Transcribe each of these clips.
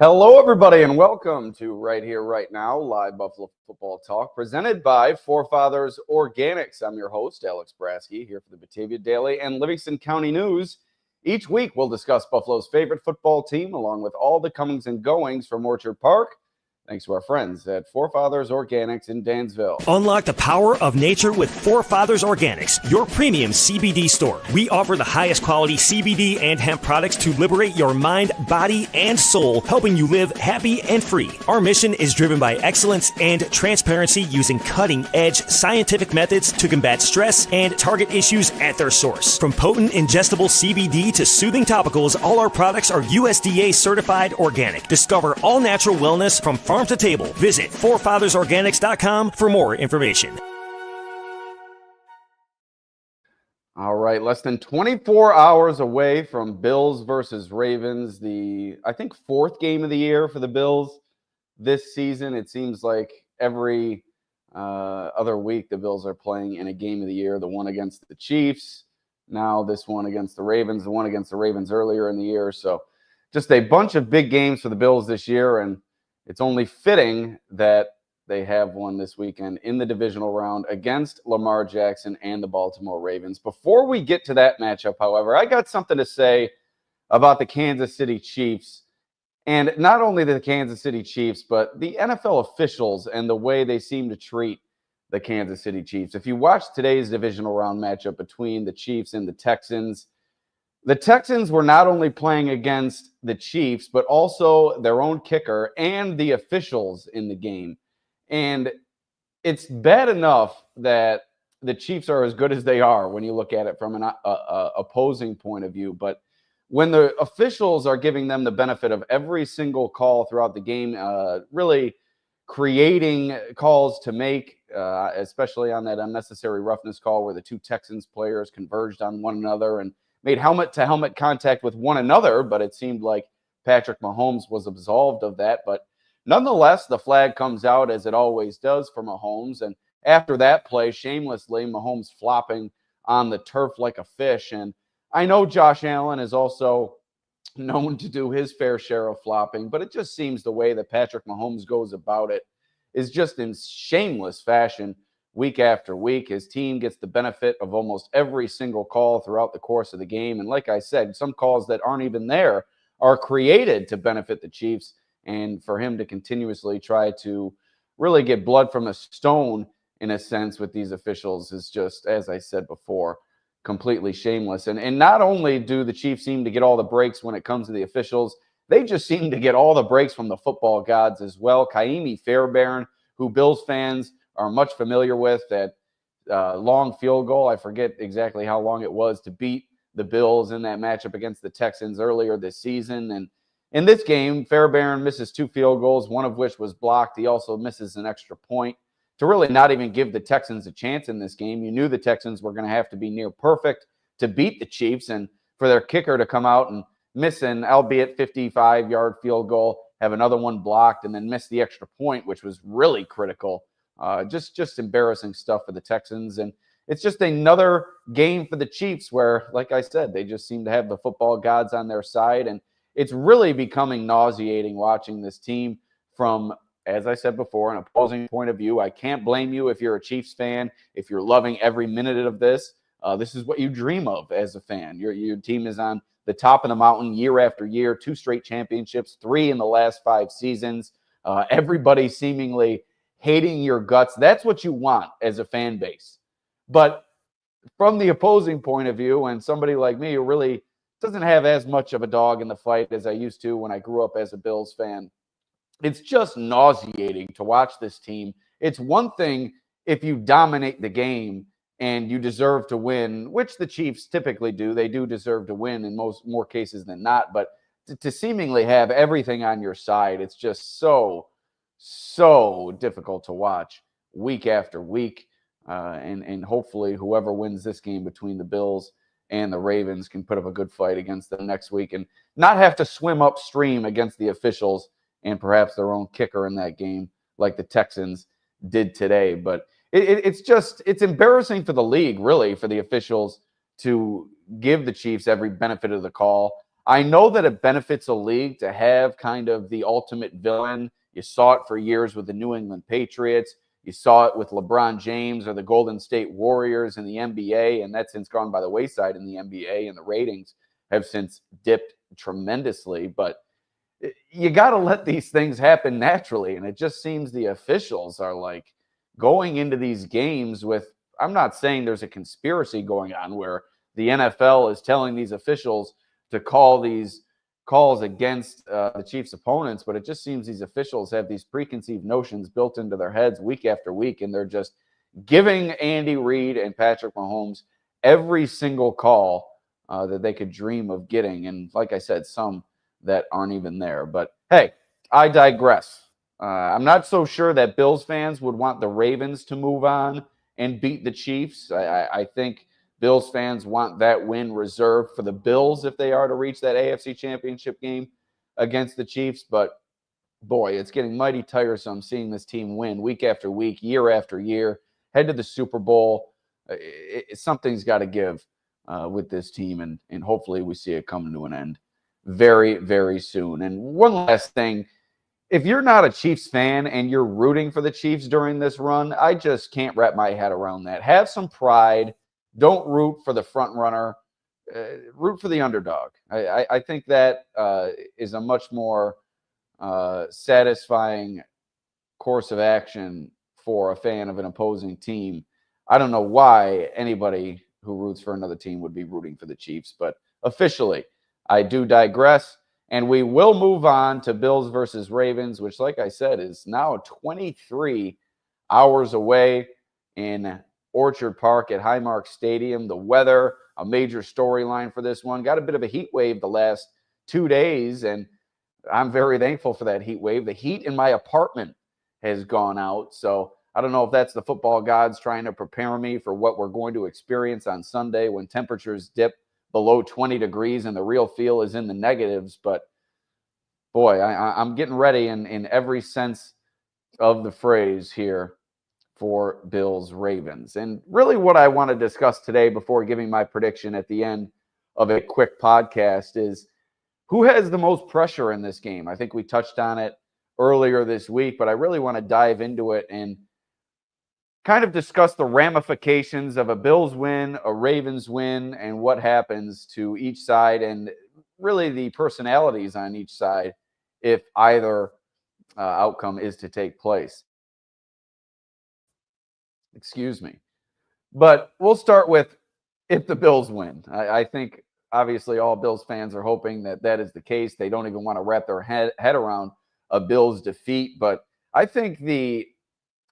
Hello, everybody, and welcome to Right Here, Right Now, live Buffalo Football Talk, presented by Forefathers Organics. I'm your host, Alex Brasky, here for the Batavia Daily and Livingston County News. Each week, we'll discuss Buffalo's favorite football team, along with all the comings and goings from Orchard Park, thanks to our friends at Forefathers Organics in Dansville. Unlock the power of nature with Forefathers Organics, your premium CBD store. We offer the highest quality CBD and hemp products to liberate your mind, body, and soul, helping you live happy and free. Our mission is driven by excellence and transparency, using cutting-edge scientific methods to combat stress and target issues at their source. From potent ingestible CBD to soothing topicals, all our products are USDA certified organic. Discover all natural wellness from farm to table. Visit forefathersorganics.com for more information. All right, less than 24 hours away from Bills versus Ravens, I think, fourth game of the year for the Bills this season. It seems like every other week the Bills are playing in a game of the year, the one against the Chiefs, now this one against the Ravens, the one against the Ravens earlier in the year. So just a bunch of big games for the Bills this year, and it's only fitting that they have one this weekend in the divisional round against Lamar Jackson and the Baltimore Ravens. Before we get to that matchup, however, I got something to say about the Kansas City Chiefs. And not only the Kansas City Chiefs, but the NFL officials and the way they seem to treat the Kansas City Chiefs. If you watch today's divisional round matchup between the Chiefs and the Texans were not only playing against the Chiefs, but also their own kicker and the officials in the game. And it's bad enough that the Chiefs are as good as they are when you look at it from an opposing point of view. But when the officials are giving them the benefit of every single call throughout the game, really creating calls to make, especially on that unnecessary roughness call where the two Texans players converged on one another and made helmet-to-helmet contact with one another, but it seemed like Patrick Mahomes was absolved of that. But nonetheless, the flag comes out, as it always does, for Mahomes. And after that play, shamelessly, Mahomes flopping on the turf like a fish. And I know Josh Allen is also known to do his fair share of flopping, but it just seems the way that Patrick Mahomes goes about it is just in shameless fashion. Week after week, his team gets the benefit of almost every single call throughout the course of the game. And like I said, some calls that aren't even there are created to benefit the Chiefs. And for him to continuously try to really get blood from a stone, in a sense, with these officials is just, as I said before, completely shameless. And not only do the Chiefs seem to get all the breaks when it comes to the officials, they just seem to get all the breaks from the football gods as well. Kaimi Fairbairn, who Bills fans are much familiar with, that long field goal. I forget exactly how long it was to beat the Bills in that matchup against the Texans earlier this season. And in this game, Fairbairn misses 2 field goals, one of which was blocked. He also misses an extra point to really not even give the Texans a chance in this game. You knew the Texans were going to have to be near perfect to beat the Chiefs, and for their kicker to come out and miss an albeit 55-yard field goal, have another one blocked, and then miss the extra point, which was really critical. Just embarrassing stuff for the Texans. And it's just another game for the Chiefs where, like I said, they just seem to have the football gods on their side. And it's really becoming nauseating watching this team from, as I said before, an opposing point of view. I can't blame you if you're a Chiefs fan, if you're loving every minute of this. This is what you dream of as a fan. Your team is on the top of the mountain year after year, 2 straight championships, 3 in the last 5 seasons. Everybody seemingly hating your guts. That's what you want as a fan base. But from the opposing point of view, and somebody like me who really doesn't have as much of a dog in the fight as I used to when I grew up as a Bills fan, it's just nauseating to watch this team. It's one thing if you dominate the game and you deserve to win, which the Chiefs typically do. They do deserve to win in more cases than not. But to seemingly have everything on your side, it's just so difficult to watch week after week. And hopefully whoever wins this game between the Bills and the Ravens can put up a good fight against them next week and not have to swim upstream against the officials and perhaps their own kicker in that game like the Texans did today. But it's embarrassing for the league, really, for the officials to give the Chiefs every benefit of the call. I know that it benefits a league to have kind of the ultimate villain. You saw it for years with the New England Patriots. You saw it with LeBron James or the Golden State Warriors in the NBA, and that's since gone by the wayside in the NBA, and the ratings have since dipped tremendously. But you got to let these things happen naturally. And it just seems the officials are like going into these games with, I'm not saying there's a conspiracy going on where the NFL is telling these officials to call these calls against the Chiefs' opponents, but it just seems these officials have these preconceived notions built into their heads week after week, and they're just giving Andy Reid and Patrick Mahomes every single call that they could dream of getting. And like I said, some that aren't even there. But hey, I digress. I'm not so sure that Bills fans would want the Ravens to move on and beat the Chiefs. I think Bills fans want that win reserved for the Bills if they are to reach that AFC Championship game against the Chiefs. But boy, it's getting mighty tiresome seeing this team win week after week, year after year, head to the Super Bowl. Something's got to give with this team, and hopefully we see it come to an end very, very soon. And one last thing, if you're not a Chiefs fan and you're rooting for the Chiefs during this run, I just can't wrap my head around that. Have some pride. Don't root for the front runner. Root for the underdog. I think that is a much more satisfying course of action for a fan of an opposing team. I don't know why anybody who roots for another team would be rooting for the Chiefs, but officially, I do digress, and we will move on to Bills versus Ravens, which, like I said, is now 23 hours away in Orchard Park at Highmark Stadium. The weather, a major storyline for this one. Got a bit of a heat wave the last 2 days, and I'm very thankful for that heat wave. The heat in my apartment has gone out, so I don't know if that's the football gods trying to prepare me for what we're going to experience on Sunday when temperatures dip below 20 degrees and the real feel is in the negatives. But boy, I'm getting ready in every sense of the phrase here for Bills Ravens. And really what I want to discuss today before giving my prediction at the end of a quick podcast is who has the most pressure in this game. I think we touched on it earlier this week, but I really want to dive into it and kind of discuss the ramifications of a Bills win, a Ravens win, and what happens to each side, and really the personalities on each side if either outcome is to take place. Excuse me. But we'll start with if the Bills win. I think obviously all Bills fans are hoping that that is the case. They don't even want to wrap their head around a Bills defeat. But I think the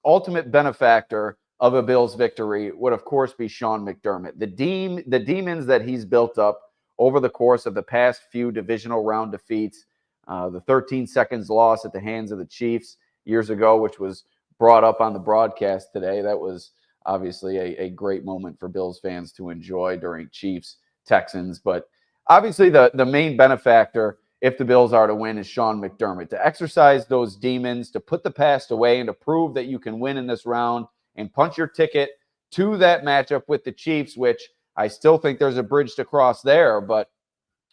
ultimate benefactor of a Bills victory would, of course, be Sean McDermott. The demons that he's built up over the course of the past few divisional round defeats, the 13 seconds loss at the hands of the Chiefs years ago, which was brought up on the broadcast today. That was obviously a great moment for Bills fans to enjoy during Chiefs-Texans. But obviously the main benefactor, if the Bills are to win, is Sean McDermott. To exercise those demons, to put the past away, and to prove that you can win in this round and punch your ticket to that matchup with the Chiefs, which I still think there's a bridge to cross there. But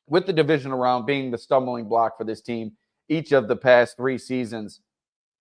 with the divisional round being the stumbling block for this team each of the past 3 seasons,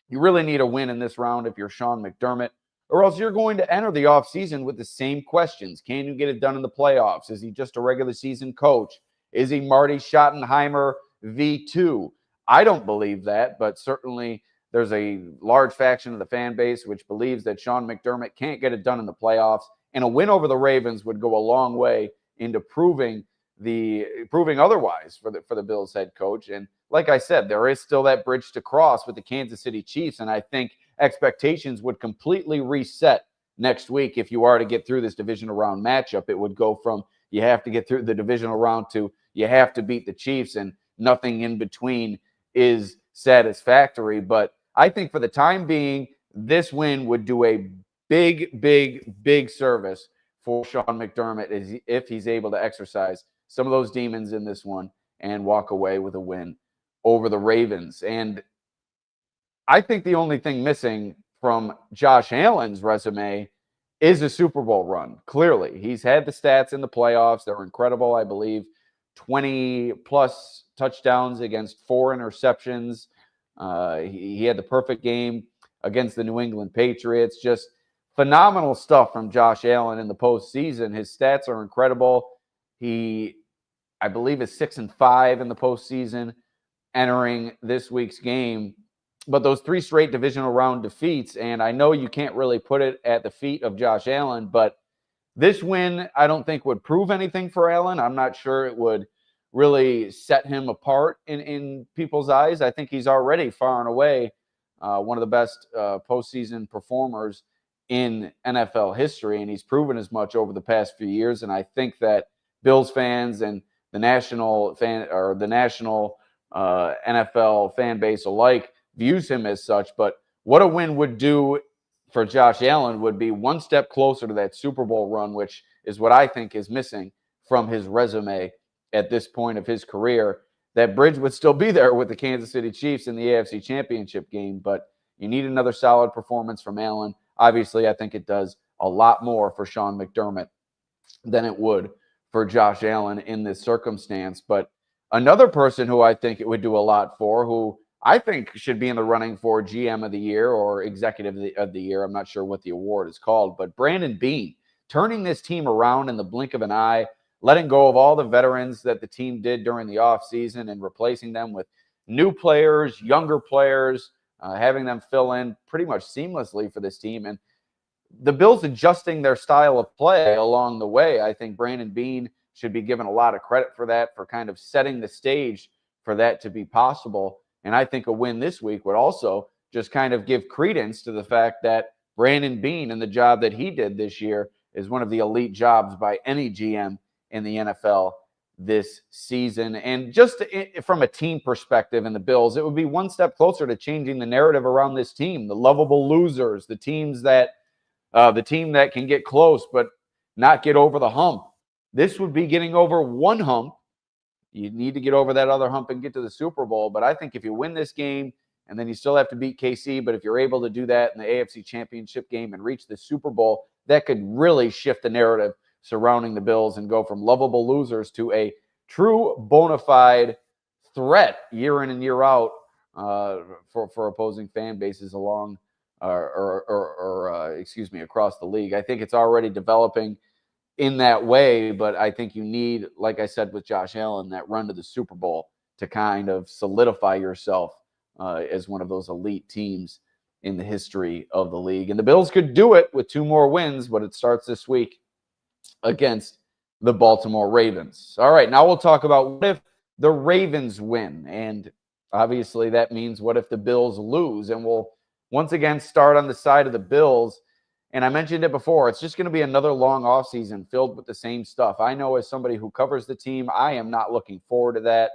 you really need a win in this round if you're Sean McDermott, or else you're going to enter the offseason with the same questions. Can you get it done in the playoffs? Is he just a regular season coach? Is he Marty Schottenheimer V2? I don't believe that, but certainly there's a large faction of the fan base which believes that Sean McDermott can't get it done in the playoffs, and a win over the Ravens would go a long way into proving otherwise for the Bills head coach. And like I said, there is still that bridge to cross with the Kansas City Chiefs, and I think expectations would completely reset next week if you are to get through this divisional round matchup. It would go from you have to get through the divisional round to you have to beat the Chiefs, and nothing in between is satisfactory. But I think for the time being, this win would do a big, big, big service for Sean McDermott if he's able to exercise some of those demons in this one and walk away with a win over the Ravens. And I think the only thing missing from Josh Allen's resume is a Super Bowl run. Clearly, he's had the stats in the playoffs. They're incredible, I believe. 20-plus touchdowns against 4 interceptions. He had the perfect game against the New England Patriots. Just phenomenal stuff from Josh Allen in the postseason. His stats are incredible. He, I believe, is 6-5 in the postseason entering this week's game. But those 3 straight divisional round defeats, and I know you can't really put it at the feet of Josh Allen, but this win I don't think would prove anything for Allen. I'm not sure it would really set him apart in people's eyes. I think he's already far and away one of the best postseason performers in NFL history, and he's proven as much over the past few years. And I think that Bills fans and the national NFL fan base alike views him as such. But what a win would do for Josh Allen would be one step closer to that Super Bowl run, which is what I think is missing from his resume at this point of his career. That bridge would still be there with the Kansas City Chiefs in the AFC Championship game, but you need another solid performance from Allen. Obviously, I think it does a lot more for Sean McDermott than it would for Josh Allen in this circumstance. But another person who I think it would do a lot for, who I think should be in the running for GM of the year or executive of the year. I'm not sure what the award is called, but Brandon Beane, turning this team around in the blink of an eye, letting go of all the veterans that the team did during the offseason and replacing them with new players, younger players, having them fill in pretty much seamlessly for this team. And the Bills adjusting their style of play along the way. I think Brandon Beane should be given a lot of credit for that, for kind of setting the stage for that to be possible. And I think a win this week would also just kind of give credence to the fact that Brandon Beane and the job that he did this year is one of the elite jobs by any GM in the NFL this season. And just from a team perspective in the Bills, it would be one step closer to changing the narrative around this team. The lovable losers, the team that can get close but not get over the hump. This would be getting over one hump. You need to get over that other hump and get to the Super Bowl. But I think if you win this game, and then you still have to beat KC, but if you're able to do that in the AFC Championship game and reach the Super Bowl, that could really shift the narrative surrounding the Bills and go from lovable losers to a true bona fide threat year in and year out for opposing fan bases along across the league. I think it's already developing in that way, but I think you need, like I said with Josh Allen, that run to the Super Bowl to kind of solidify yourself as one of those elite teams in the history of the league. And the Bills could do it with 2 more wins, but it starts this week against the Baltimore Ravens. All right, now we'll talk about what if the Ravens win. And obviously that means what if the Bills lose? And we'll once again start on the side of the Bills. And I mentioned it before, it's just going to be another long offseason filled with the same stuff. I know as somebody who covers the team, I am not looking forward to that.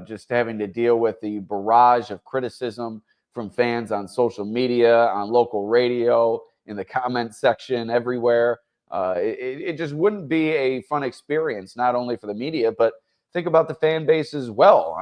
Just having to deal with the barrage of criticism from fans on social media, on local radio, in the comment section, everywhere. It just wouldn't be a fun experience, not only for the media, but think about the fan base as well.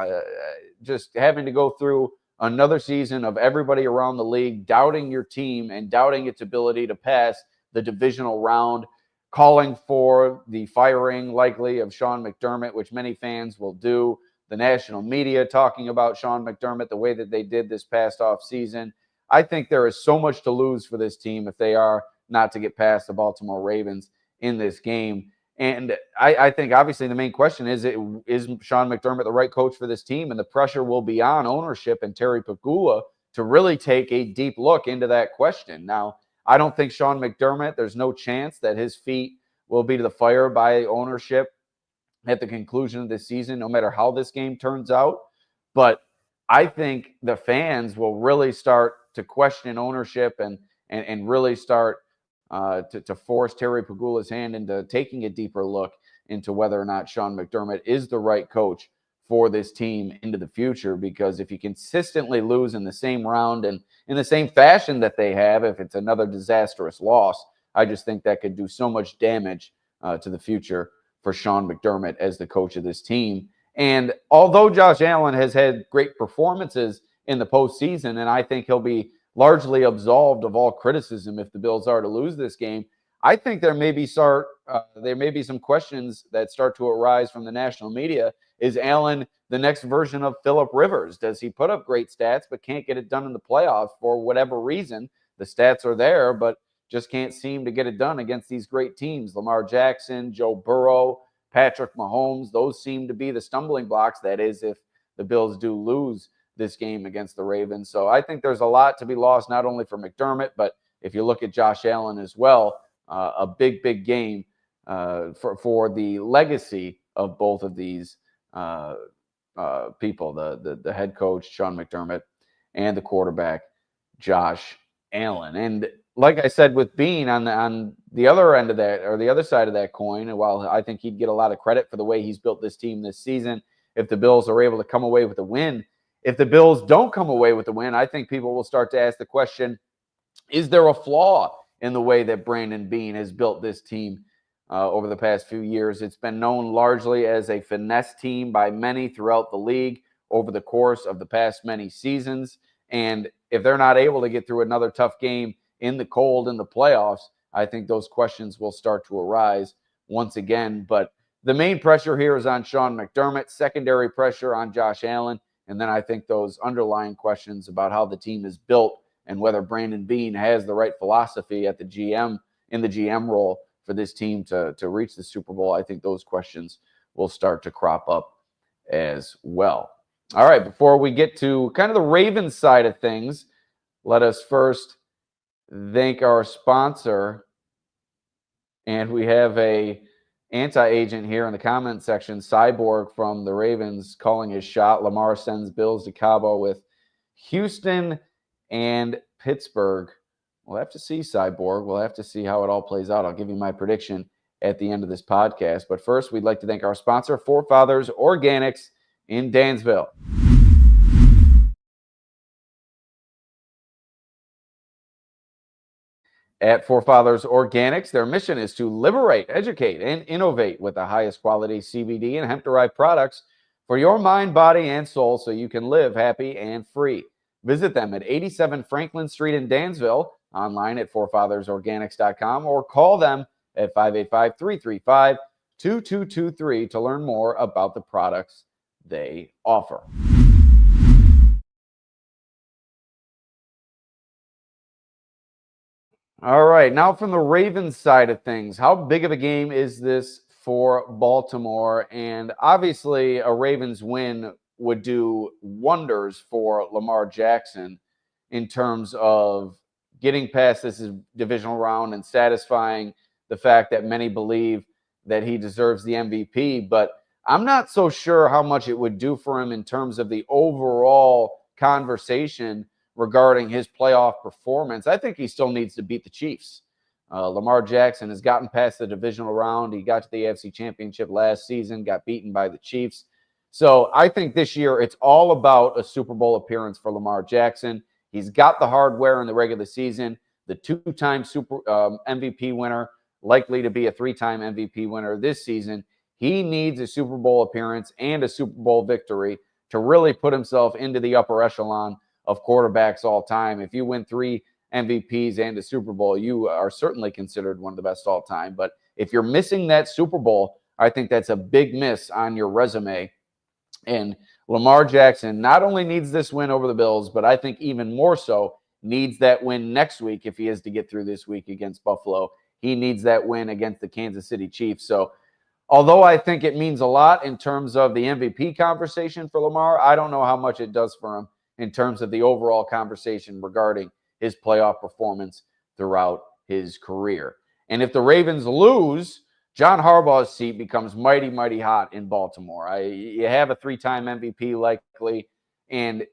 Just having to go through another season of everybody around the league doubting your team and doubting its ability to pass the divisional round, calling for the firing likely of Sean McDermott, which many fans will do. The national media talking about Sean McDermott the way that they did this past offseason. I think there is so much to lose for this team if they are not to get past the Baltimore Ravens in this game. And I think obviously the main question is Sean McDermott the right coach for this team? And the pressure will be on ownership and Terry Pegula to really take a deep look into that question. Now, I don't think Sean McDermott, there's no chance that his feet will be to the fire by ownership at the conclusion of this season, no matter how this game turns out. But I think the fans will really start to question ownership and really start to force Terry Pegula's hand into taking a deeper look into whether or not Sean McDermott is the right coach for this team into the future. Because if you consistently lose in the same round and in the same fashion that they have, if it's another disastrous loss, I just think that could do so much damage to the future for Sean McDermott as the coach of this team. And although Josh Allen has had great performances in the postseason, and I think he'll be largely absolved of all criticism if the Bills are to lose this game, I think there may be some questions that start to arise from the national media. Is Allen the next version of Phillip Rivers? Does he put up great stats but can't get it done in the playoffs for whatever reason? The stats are there, but just can't seem to get it done against these great teams. Lamar Jackson, Joe Burrow, Patrick Mahomes, those seem to be the stumbling blocks. That is, if the Bills do lose this game against the Ravens. So I think there's a lot to be lost, not only for McDermott, but if you look at Josh Allen as well, a big game for the legacy of both of these people, the head coach, Sean McDermott, and the quarterback, Josh Allen. And like I said, with Bean on the other end of that, or the other side of that coin, and while I think he'd get a lot of credit for the way he's built this team this season, if the Bills are able to come away with a win, if the Bills don't come away with a win, I think people will start to ask the question, is there a flaw in the way that Brandon Bean has built this team over the past few years? It's been known largely as a finesse team by many throughout the league over the course of the past many seasons. And if they're not able to get through another tough game in the cold in the playoffs, I think those questions will start to arise once again. But the main pressure here is on Sean McDermott, secondary pressure on Josh Allen, and then I think those underlying questions about how the team is built and whether Brandon Bean has the right philosophy at the GM, in the GM role for this team to reach the Super Bowl, I think those questions will start to crop up as well. All right, before we get to kind of the Ravens side of things, let us first thank our sponsor. And we have a anti-agent here in the comment section, Cyborg from the Ravens, calling his shot. Lamar sends Bills to Cabo with Houston and Pittsburgh. We'll have to see, Cyborg. We'll have to see how it all plays out. I'll give you my prediction at the end of this podcast. But first, we'd like to thank our sponsor, Forefathers Organics in Dansville. At Forefathers Organics, their mission is to liberate, educate, and innovate with the highest quality CBD and hemp-derived products for your mind, body, and soul so you can live happy and free. Visit them at 87 Franklin Street in Dansville, online at forefathersorganics.com, or call them at 585-335-2223 to learn more about the products they offer. All right, now from the Ravens side of things, how big of a game is this for Baltimore? And obviously, a Ravens win would do wonders for Lamar Jackson in terms of getting past this divisional round and satisfying the fact that many believe that he deserves the MVP. But I'm not so sure how much it would do for him in terms of the overall conversation regarding his playoff performance. I think he still needs to beat the Chiefs. Lamar Jackson has gotten past the divisional round. He got to the AFC Championship last season, got beaten by the Chiefs. So I think this year it's all about a Super Bowl appearance for Lamar Jackson. He's got the hardware in the regular season, the two-time MVP winner, likely to be a three-time MVP winner this season. He needs a Super Bowl appearance and a Super Bowl victory to really put himself into the upper echelon of quarterbacks all time. If you win 3 MVPs and a Super Bowl, you are certainly considered one of the best all time. But if you're missing that Super Bowl, I think that's a big miss on your resume. And Lamar Jackson not only needs this win over the Bills, but I think even more so needs that win next week if he is to get through this week against Buffalo. He needs that win against the Kansas City Chiefs. So although I think it means a lot in terms of the MVP conversation for Lamar, I don't know how much it does for him in terms of the overall conversation regarding his playoff performance throughout his career. And if the Ravens lose, John Harbaugh's seat becomes mighty, mighty hot in Baltimore. You have a 3-time MVP likely, and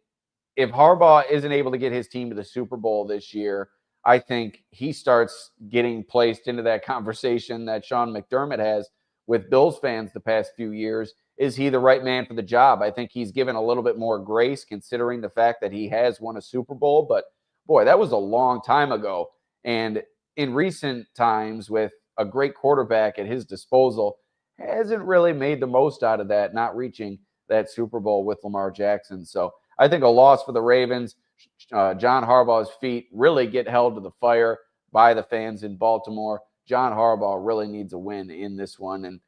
if Harbaugh isn't able to get his team to the Super Bowl this year, I think he starts getting placed into that conversation that Sean McDermott has with Bills fans the past few years. Is he the right man for the job? I think he's given a little bit more grace considering the fact that he has won a Super Bowl, but boy, that was a long time ago. And in recent times, with a great quarterback at his disposal, hasn't really made the most out of that, not reaching that Super Bowl with Lamar Jackson. So I think a loss for the Ravens. John Harbaugh's feet really get held to the fire by the fans in Baltimore. John Harbaugh really needs a win in this one. And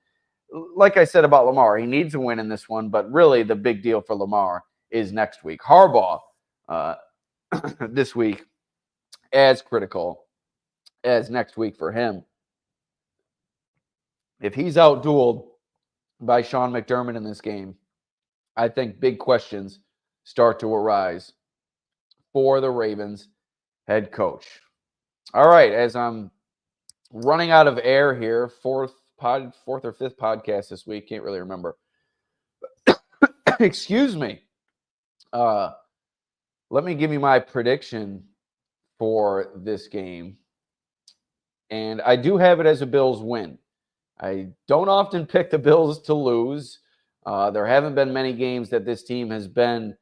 like I said about Lamar, he needs a win in this one, but really the big deal for Lamar is next week. Harbaugh this week as critical as next week for him. If he's outdueled by Sean McDermott in this game, I think big questions start to arise for the Ravens head coach. All right, as I'm running out of air here, fourth or fifth podcast this week, can't really remember. Excuse me. Let me give you my prediction for this game. And I do have it as a Bills win. I don't often pick the Bills to lose. There haven't been many games that this team has been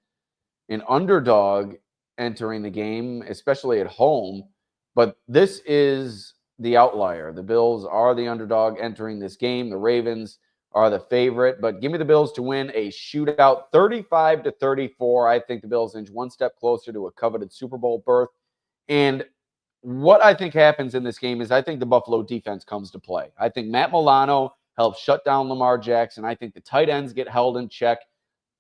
an underdog entering the game, especially at home. But this is the outlier. The Bills are the underdog entering this game. The Ravens are the favorite. But give me the Bills to win a shootout 35-34. I think the Bills inch one step closer to a coveted Super Bowl berth. And what I think happens in this game is I think the Buffalo defense comes to play. I think Matt Milano helps shut down Lamar Jackson. I think the tight ends get held in check.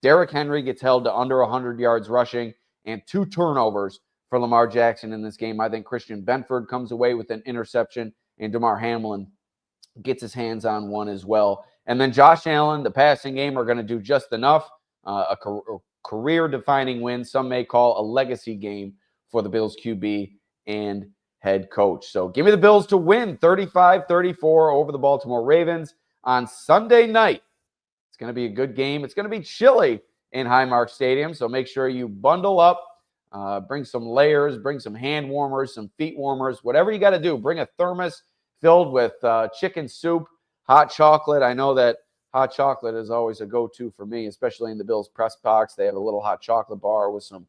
Derrick Henry gets held to under 100 yards rushing and 2 turnovers for Lamar Jackson in this game. I think Christian Benford comes away with an interception, and DeMar Hamlin gets his hands on one as well. And then Josh Allen, the passing game, are going to do just enough. A career-defining win, some may call a legacy game for the Bills QB and head coach. So give me the Bills to win 35-34 over the Baltimore Ravens on Sunday night. It's going to be a good game. It's going to be chilly in Highmark Stadium, so make sure you bundle up, bring some layers, bring some hand warmers, some feet warmers, whatever you got to do. Bring a thermos filled with chicken soup, hot chocolate. I know that hot chocolate is always a go-to for me, especially in the Bills press box. They have a little hot chocolate bar with some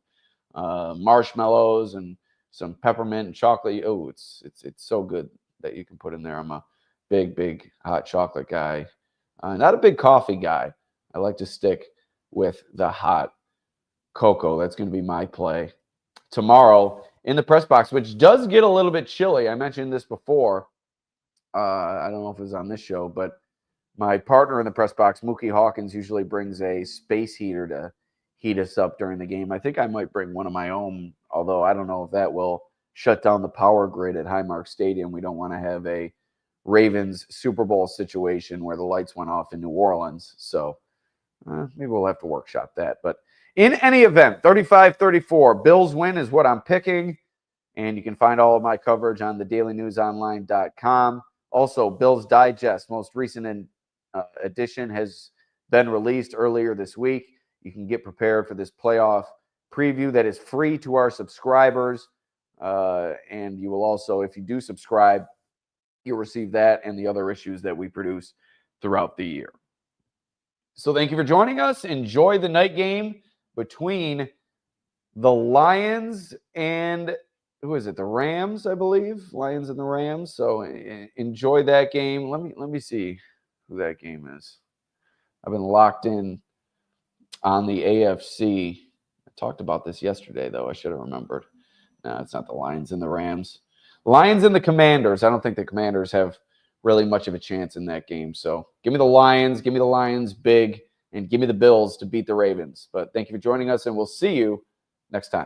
marshmallows and some peppermint and chocolate. Oh, it's so good that you can put in there. I'm a big hot chocolate guy. Not a big coffee guy. I like to stick with the hot cocoa. That's going to be my play tomorrow in the press box, which does get a little bit chilly. I mentioned this before. I don't know if it was on this show, but my partner in the press box, Mookie Hawkins, usually brings a space heater to heat us up during the game. I think I might bring one of my own, although I don't know if that will shut down the power grid at Highmark Stadium. We don't want to have a Ravens Super Bowl situation where the lights went off in New Orleans. So maybe we'll have to workshop that. But in any event, 35-34, Bills win is what I'm picking. And you can find all of my coverage on thedailynewsonline.com. Also, Bills Digest, most recent edition, has been released earlier this week. You can get prepared for this playoff preview that is free to our subscribers. And you will also, if you do subscribe, you'll receive that and the other issues that we produce throughout the year. So thank you for joining us. Enjoy the night game between the Lions and, who is it? The Rams, I believe. Lions and the Rams. So enjoy that game. Let me see who that game is. I've been locked in on the AFC. I talked about this yesterday, though. I should have remembered. No, it's not the Lions and the Rams. Lions and the Commanders. I don't think the Commanders have really much of a chance in that game. So give me the Lions. Give me the Lions big. And give me the Bills to beat the Ravens. But thank you for joining us, and we'll see you next time.